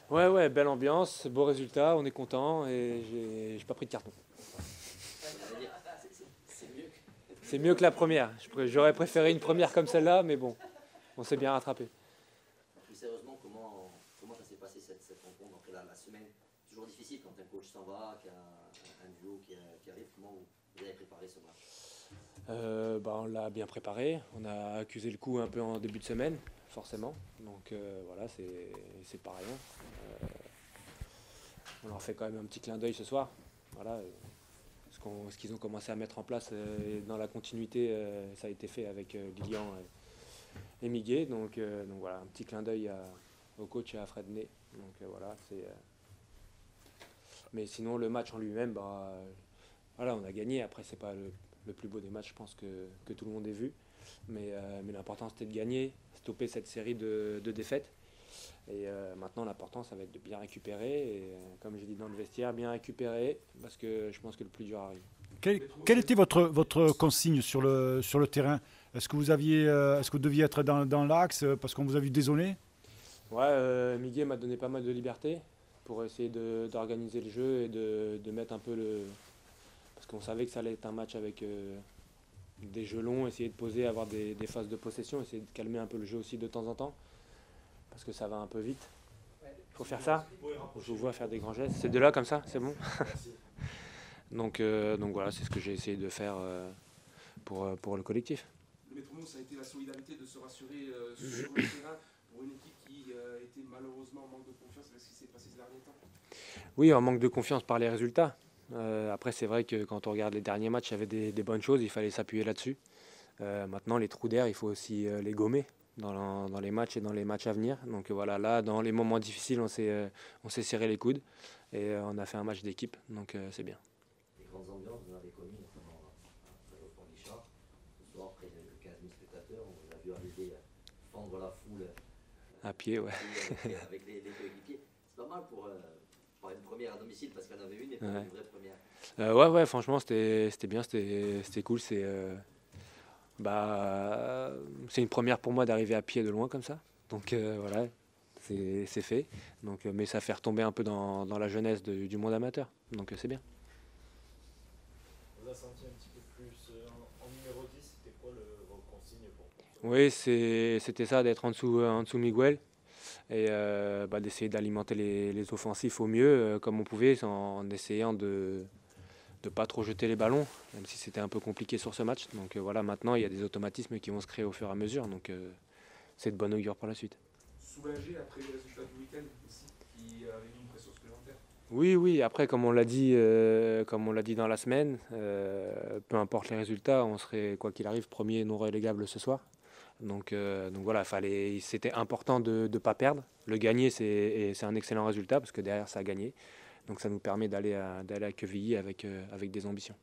Ouais, ouais, belle ambiance, beau résultat, on est content et j'ai pas pris de carton. C'est mieux que la première. J'aurais préféré une première comme celle-là, mais bon, on s'est bien rattrapé. Plus sérieusement, comment ça s'est passé cette rencontre? Donc la semaine, toujours difficile quand un coach s'en va, qu'il y a un duo qui arrive. Comment vous avez préparé ce match? On l'a bien préparé. On a accusé le coup un peu en début de semaine, forcément. Donc voilà, c'est pas rien. On leur fait quand même un petit clin d'œil ce soir. Voilà, ce qu'ils ont commencé à mettre en place dans la continuité, ça a été fait avec Lilian et Miguel. Donc voilà, un petit clin d'œil au coach et à Fred Ney. Donc voilà, mais sinon le match en lui-même, voilà, on a gagné. Après, c'est pas le plus beau des matchs, je pense, que tout le monde ait vu. Mais l'important, c'était de gagner, stopper cette série de défaites. Et maintenant, l'important, ça va être de bien récupérer. Et comme j'ai dit dans le vestiaire, bien récupérer, parce que je pense que le plus dur arrive. Quelle était votre consigne sur le terrain? Est-ce que vous deviez être dans l'axe parce qu'on vous a vu dézonner? Ouais, Miguel m'a donné pas mal de liberté pour essayer d'organiser le jeu et de mettre un peu le. Parce qu'on savait que ça allait être un match avec des jeux longs, essayer de poser, avoir des phases de possession, essayer de calmer un peu le jeu aussi de temps en temps, parce que ça va un peu vite. Il faut faire ça. Je vous vois faire des grands gestes. C'est de là comme ça, c'est bon. Donc voilà, c'est ce que j'ai essayé de faire pour le collectif. Le métronome, ça a été la solidarité de se rassurer sur le terrain pour une équipe qui était malheureusement en manque de confiance avec ce qui s'est passé ces derniers temps. Oui, en manque de confiance par les résultats. Après, c'est vrai que quand on regarde les derniers matchs, il y avait des bonnes choses, il fallait s'appuyer là-dessus. Maintenant, les trous d'air, il faut aussi les gommer dans les matchs et dans les matchs à venir. Donc voilà, là, dans les moments difficiles, on s'est serré les coudes et on a fait un match d'équipe, donc c'est bien. Les grandes ambiances, vous en avez connu, notamment à Geoffroy Guichard. Ce soir, près de 15 000 spectateurs, on vous a vu arriver fendre la foule À pied, ouais. avec les coéquipiers. C'est pas mal pour une première à domicile, parce qu'il y en avait une et pas Ouais. une vraie première. Ouais, franchement, c'était bien, c'était cool. C'est une première pour moi d'arriver à pied de loin comme ça. Donc voilà, c'est fait. Donc, mais ça fait retomber un peu dans la jeunesse du monde amateur. Donc c'est bien. On vous a senti un petit peu plus en numéro 10, c'était quoi vos consignes pour Oui, c'était ça, d'être en dessous Miguel et d'essayer d'alimenter les offensifs au mieux, comme on pouvait, en essayant de ne pas trop jeter les ballons, même si c'était un peu compliqué sur ce match. Donc voilà, maintenant il y a des automatismes qui vont se créer au fur et à mesure. Donc c'est de bonne augure pour la suite. Soulagé après le résultat du week-end aussi, qui avait mis une pression supplémentaire. Oui, après, comme on l'a dit dans la semaine, peu importe les résultats, on serait, quoi qu'il arrive, premier non relégable ce soir. Donc voilà, c'était important de ne pas perdre. Le gagner, c'est un excellent résultat parce que derrière, ça a gagné. Donc ça nous permet d'aller à Quevilly avec des ambitions.